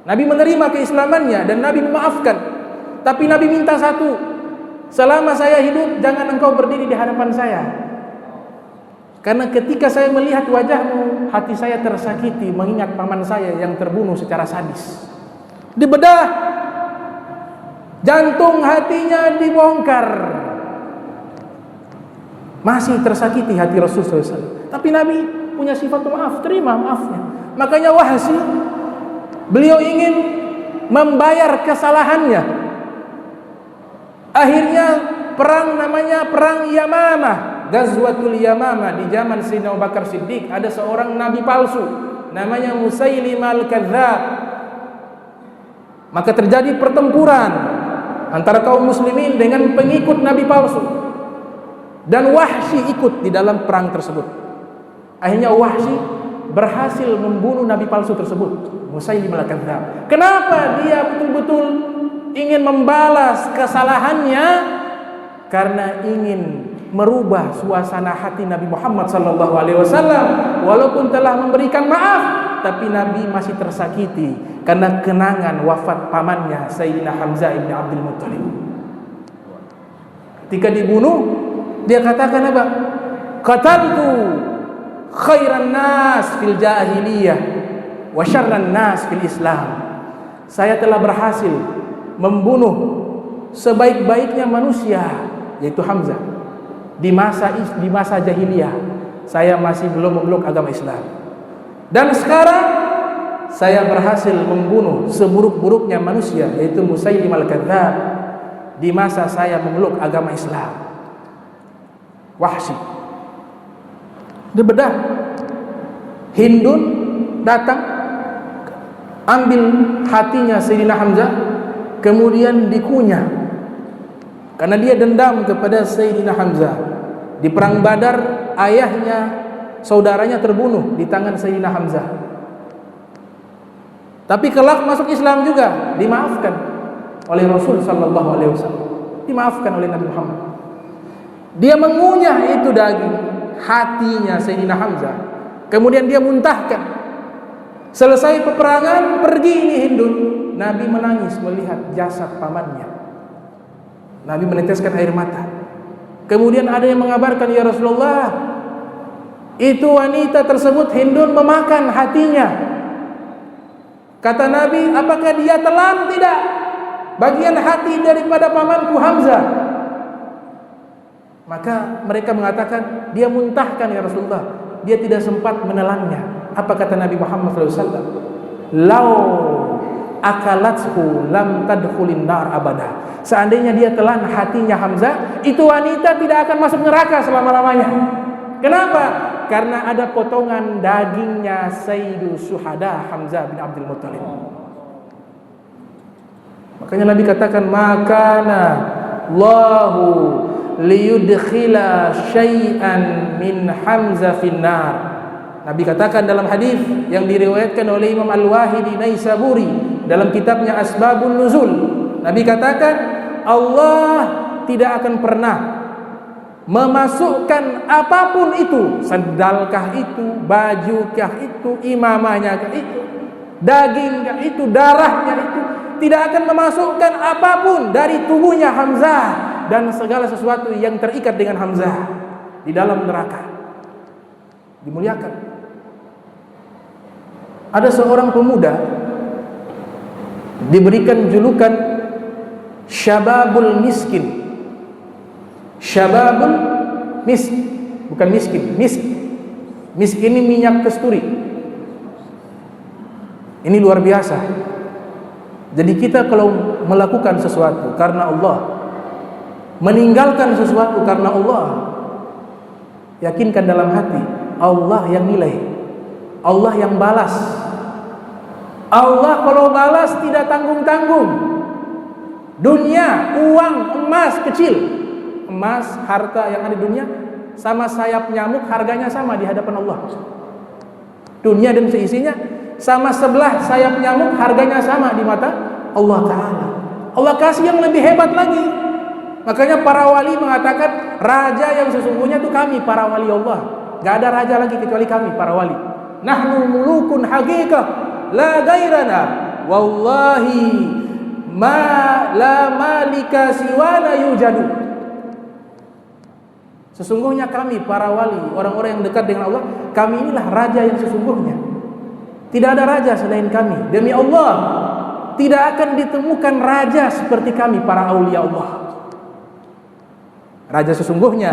Nabi menerima keislamannya dan Nabi memaafkan. Tapi Nabi minta satu, selama saya hidup jangan engkau berdiri di hadapan saya, karena ketika saya melihat wajahmu, hati saya tersakiti mengingat paman saya yang terbunuh secara sadis. Dibedah, jantung hatinya dibongkar, masih tersakiti hati Rasulullah SAW. Tapi Nabi punya sifat maaf, terima maafnya. Makanya Wahsy, beliau ingin membayar kesalahannya. Akhirnya perang, namanya perang Yamamah, Ghazwatul Yamamah. Di zaman Sayyidina Abu Bakar Siddiq ada seorang nabi palsu namanya Musailimah al-Kadzdzab. Maka terjadi pertempuran antara kaum muslimin dengan pengikut nabi palsu, dan Wahsy ikut di dalam perang tersebut. Akhirnya Wahsy berhasil membunuh nabi palsu tersebut, Musailimah al-Kadzdzab. Kenapa dia betul-betul ingin membalas kesalahannya? Karena ingin merubah suasana hati Nabi Muhammad SAW. Walaupun telah memberikan maaf, tapi Nabi masih tersakiti karena kenangan wafat pamannya Sayyidina Hamzah ibn Abdul Muttalib. Ketika dibunuh, dia katakan apa? Qataltu khairan nas fil jahiliyah wa syarran nas fil Islam. Saya telah berhasil membunuh sebaik-baiknya manusia, yaitu Hamzah, di masa jahiliyah. Saya masih belum memeluk agama Islam. Dan sekarang saya berhasil membunuh seburuk-buruknya manusia, yaitu Musailim al-Kadzdzab, di masa saya memeluk agama Islam. Wahsy. Dia bedah. Hindun datang, ambil hatinya Sayyidina Hamzah, kemudian dikunyah. Karena dia dendam kepada Sayyidina Hamzah. Di perang Badar, ayahnya, saudaranya terbunuh di tangan Sayyidina Hamzah. Tapi kelak masuk Islam juga, dimaafkan oleh Rasul sallallahu alaihi wasallam. Dimaafkan oleh Nabi Muhammad. Dia mengunyah itu daging hatinya Sayyidina Hamzah. Kemudian dia muntahkan. Selesai peperangan, pergi ini Hindun. Nabi menangis melihat jasad pamannya. Nabi meneteskan air mata. Kemudian ada yang mengabarkan, ya Rasulullah, itu wanita tersebut Hindun memakan hatinya. Kata Nabi, apakah dia telan? Tidak. Bagian hati daripada pamanku Hamzah. Maka mereka mengatakan, dia muntahkan ya Rasulullah. Dia tidak sempat menelannya. Apa kata Nabi Muhammad SAW? Lau akalathu lam tadkhulin nar abada. Seandainya dia telan hatinya Hamzah, itu wanita tidak akan masuk neraka selama-lamanya. Kenapa? Karena ada potongan dagingnya Sayyidus Syuhada Hamzah bin Abdul Muttalib. Makanya Nabi katakan, makana Allahu liyudkhila syai'an min Hamzah finnar. Nabi katakan dalam hadis yang diriwayatkan oleh Imam Al-Wahidi Naisaburi dalam kitabnya Asbabun Nuzul, Nabi katakan Allah tidak akan pernah memasukkan apapun itu, sendalkah itu, bajukah itu, imamahnya itu, dagingkah itu, darahnya itu, tidak akan memasukkan apapun dari tubuhnya Hamzah dan segala sesuatu yang terikat dengan Hamzah di dalam neraka. Dimuliakan. Ada seorang pemuda diberikan julukan Syababul Miskin. Syababul bukan miskin, miskin ini minyak kasturi. Ini luar biasa. Jadi kita kalau melakukan sesuatu karena Allah, meninggalkan sesuatu karena Allah, yakinkan dalam hati Allah yang nilai, Allah yang balas. Allah kalau balas tidak tanggung-tanggung. Dunia, uang, emas kecil, emas, harta yang ada di dunia sama sayap nyamuk harganya sama di hadapan Allah. Dunia dan seisinya sama sebelah sayap nyamuk harganya sama di mata Allah Ta'ala. Allah kasih yang lebih hebat lagi. Makanya para wali mengatakan raja yang sesungguhnya itu kami para wali Allah. Gak ada raja lagi kecuali kami para wali. Nahnu mulukun haqiqah la gairana wallahi ma la malika siwana yujadu. Sesungguhnya kami para wali, orang-orang yang dekat dengan Allah, kami inilah raja yang sesungguhnya. Tidak ada raja selain kami. Demi Allah, tidak akan ditemukan raja seperti kami para aulia Allah. Raja sesungguhnya,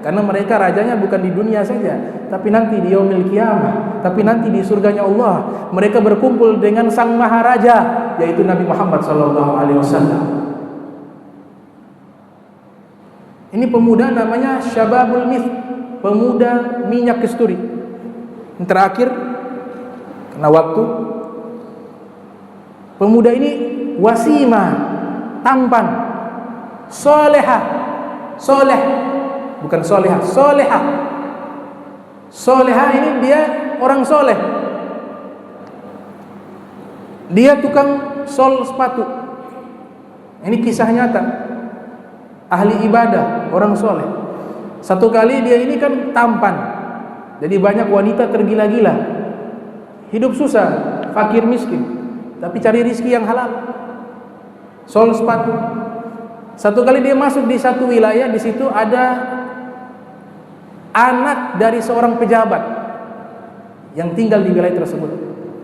karena mereka rajanya bukan di dunia saja, tapi nanti di yaumil qiyamah, tapi nanti di surganya Allah. Mereka berkumpul dengan sang maharaja, yaitu Nabi Muhammad SAW. Ini pemuda namanya Syababul Mith, pemuda minyak kasturi. Yang terakhir, karena waktu, pemuda ini wasimah, tampan, solehah, soleh, bukan solehah, solehah. Solehah ini dia orang soleh. Dia tukang sol sepatu. Ini kisah nyata. Ahli ibadah, orang soleh. Satu kali dia ini kan tampan, jadi banyak wanita tergila-gila. Hidup susah, fakir miskin, tapi cari rizki yang halal. Sol sepatu. Satu kali dia masuk di satu wilayah, di situ ada anak dari seorang pejabat yang tinggal di wilayah tersebut,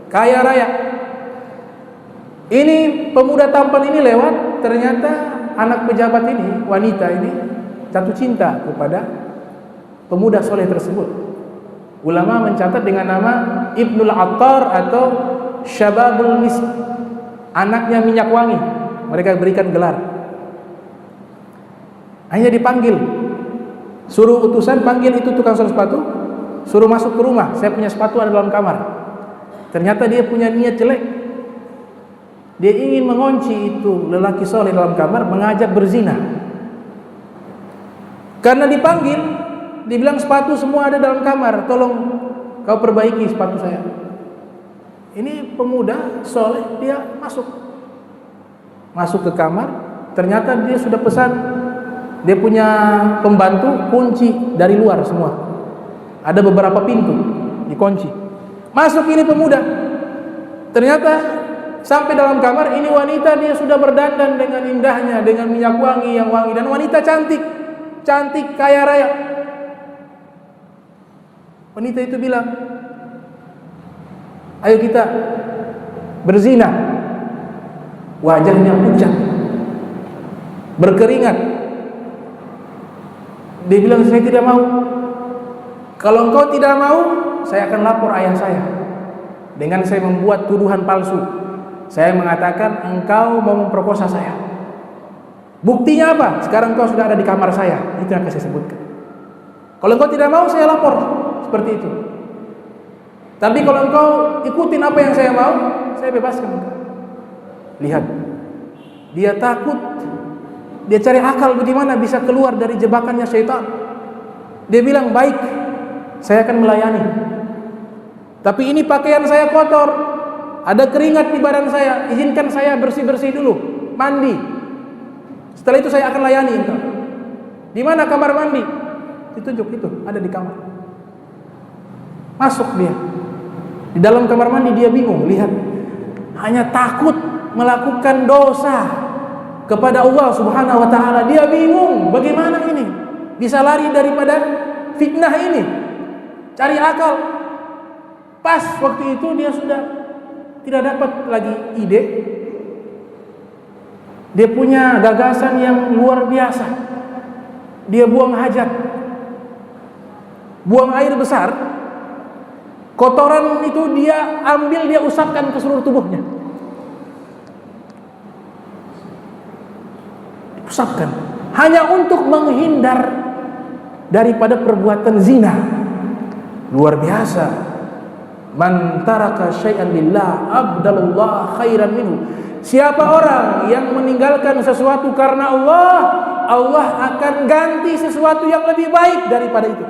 kaya raya. Ini pemuda tampan ini lewat, ternyata anak pejabat ini, wanita ini jatuh cinta kepada pemuda soleh tersebut. Ulama mencatat dengan nama Ibnul Attar atau Syababul Misk, anaknya minyak wangi. Mereka berikan gelar. Hanya dipanggil, suruh utusan panggil itu tukang sepatu, suruh masuk ke rumah. Saya punya sepatu ada dalam kamar. Ternyata dia punya niat jelek. Dia ingin mengunci itu lelaki soleh dalam kamar, mengajak berzina. Karena dipanggil, dibilang sepatu semua ada dalam kamar, tolong kau perbaiki sepatu saya. Ini pemuda soleh, dia masuk ke kamar. Ternyata dia sudah pesan, dia punya pembantu kunci dari luar semua. Ada beberapa pintu dikunci. Masuk ini pemuda. Ternyata sampai dalam kamar, ini wanita, dia sudah berdandan dengan indahnya, dengan minyak wangi yang wangi, dan wanita cantik kaya raya. Wanita itu bilang, ayo kita berzina. Wajahnya pucat, berkeringat. Dia bilang, saya tidak mau. Kalau engkau tidak mau, saya akan lapor ayah saya. Dengan saya membuat tuduhan palsu, saya mengatakan engkau mau memperkosa saya. Buktinya apa? Sekarang engkau sudah ada di kamar saya. Itu yang akan saya sebutkan. Kalau engkau tidak mau, saya lapor. Seperti itu. Tapi kalau engkau ikutin apa yang saya mau, saya bebaskan engkau. Lihat, dia takut. Dia cari akal bagaimana bisa keluar dari jebakannya syaitan. Dia bilang, baik, saya akan melayani. Tapi ini pakaian saya kotor, ada keringat di badan saya, izinkan saya bersih-bersih dulu, mandi. Setelah itu saya akan layani engkau. Di mana kamar mandi? Ditunjuk, itu ada di kamar. Masuk dia. Di dalam kamar mandi dia bingung, lihat, hanya takut melakukan dosa kepada Allah Subhanahu wa taala. Dia bingung, bagaimana ini bisa lari daripada fitnah ini? Cari akal. Pas waktu itu dia sudah tidak dapat lagi ide. Dia punya gagasan yang luar biasa. Dia buang hajat, buang air besar. Kotoran itu dia ambil, dia usapkan ke seluruh tubuhnya. Usapkan hanya untuk menghindar daripada perbuatan zina. Luar biasa. Man taraka syai'an lillah abdalullah khairan minhu. Siapa orang yang meninggalkan sesuatu karena Allah, Allah akan ganti sesuatu yang lebih baik daripada itu.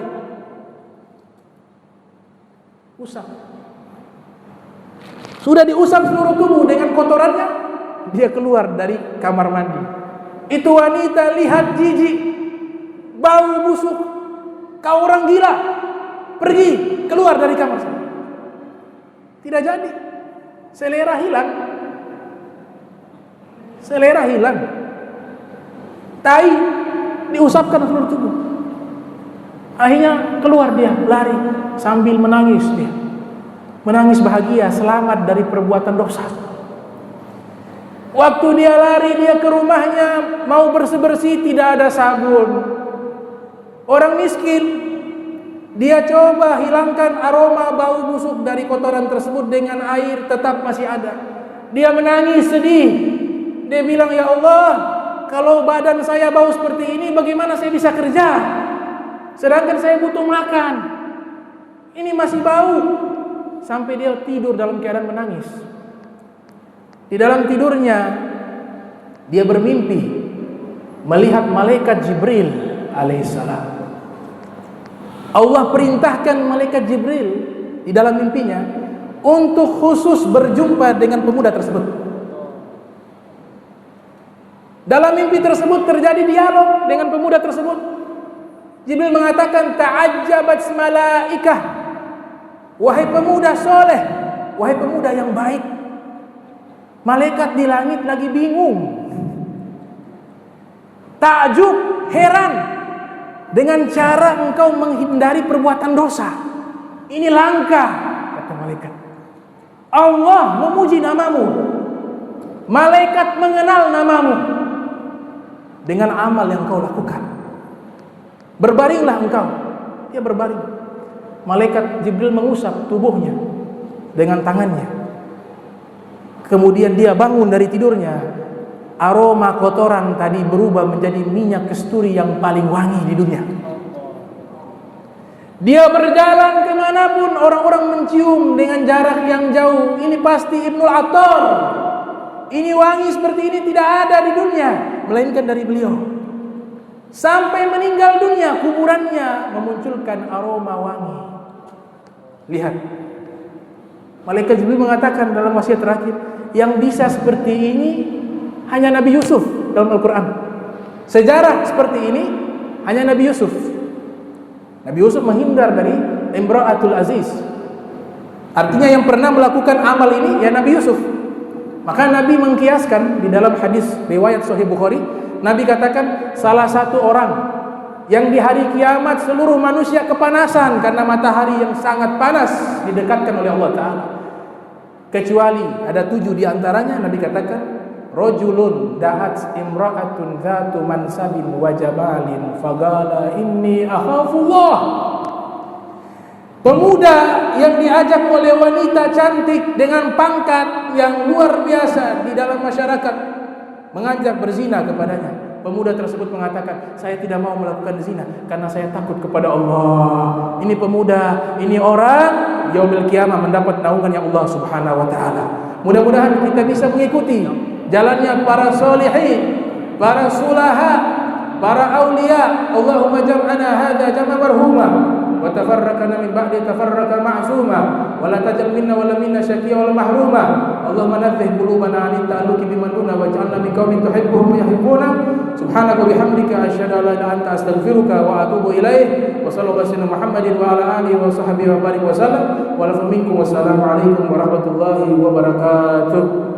Usap. Sudah diusap seluruh tubuh dengan kotorannya, dia keluar dari kamar mandi. Itu wanita lihat jijik, bau busuk, kau orang gila, pergi keluar dari kamar saya. Tidak jadi, selera hilang, tai diusapkan seluruh tubuh. Akhirnya keluar dia, lari sambil menangis dia. Menangis bahagia, selamat dari perbuatan dosa. Waktu dia lari, dia ke rumahnya, mau bersih-bersih, tidak ada sabun. Orang miskin, dia coba hilangkan aroma bau busuk dari kotoran tersebut dengan air, tetap masih ada. Dia menangis sedih. Dia bilang, ya Allah, kalau badan saya bau seperti ini, bagaimana saya bisa kerja? Sedangkan saya butuh makan. Ini masih bau. Sampai dia tidur dalam keadaan menangis. Di dalam tidurnya, dia bermimpi melihat malaikat Jibril alaihissalam. Allah perintahkan malaikat Jibril di dalam mimpinya untuk khusus berjumpa dengan pemuda tersebut. Dalam mimpi tersebut terjadi dialog dengan pemuda tersebut. Jibril mengatakan, ta'ajjabat malaikah, wahai pemuda soleh, wahai pemuda yang baik. Malaikat di langit lagi bingung. takjub, heran dengan cara engkau menghindari perbuatan dosa. Ini langka, kata malaikat. Allah memuji namamu, malaikat mengenal namamu dengan amal yang kau lakukan. Berbaringlah engkau. Dia berbaring. Malaikat Jibril mengusap tubuhnya dengan tangannya. Kemudian dia bangun dari tidurnya. Aroma kotoran tadi berubah menjadi minyak kasturi yang paling wangi di dunia. Dia berjalan kemanapun orang-orang mencium dengan jarak yang jauh. Ini pasti Ibnul Attar. Ini wangi seperti ini tidak ada di dunia melainkan dari beliau. Sampai meninggal dunia, kuburannya memunculkan aroma wangi. Lihat, malaikat Jibril mengatakan dalam wasiat terakhir, yang bisa seperti ini hanya Nabi Yusuf dalam Al-Quran. Sejarah seperti ini hanya Nabi Yusuf. Nabi Yusuf menghindar dari Imra'atul Aziz. Artinya yang pernah melakukan amal ini ya Nabi Yusuf. Maka Nabi mengkiaskan di dalam hadis riwayat Sahih Bukhari, Nabi katakan salah satu orang yang di hari kiamat seluruh manusia kepanasan karena matahari yang sangat panas didekatkan oleh Allah Ta'ala. Kecuali ada 7 di antaranya, Nabi katakan rajulun da'at imra'atun dzatu mansabin wa jamalin faqala inni akhafullah. Pemuda yang diajak oleh wanita cantik dengan pangkat yang luar biasa di dalam masyarakat mengajak berzina kepadanya. Pemuda tersebut mengatakan, saya tidak mau melakukan zina karena saya takut kepada Allah. Ini pemuda, ini orang yaumil qiyamah mendapat naungan yang Allah Subhanahu wa taala. Mudah-mudahan kita bisa mengikuti jalannya para solihin, para sulaha, para aulia. Allahumma jam'ana hadza jam'a marhuma wa tafarraqana min ba'di tafarraqa ma'suma wa la tajal minna wa la minna syaqiyya wa la mahruma. Allahumma nazzih qulubana 'anil ta'alluqi biman duna waj'alna min qaumin tuhibbuhum wa yuhibbuna. Subhanaka bihamdika asyhadu an la ilaha illa anta astaghfiruka wa atubu ilaik. Wa sallallahu alaihi Muhammadin wa ala alihi wa sahbihi wa barik wa sallam. Wa lakum minkum wassalamu alaikum warahmatullahi wabarakatuh.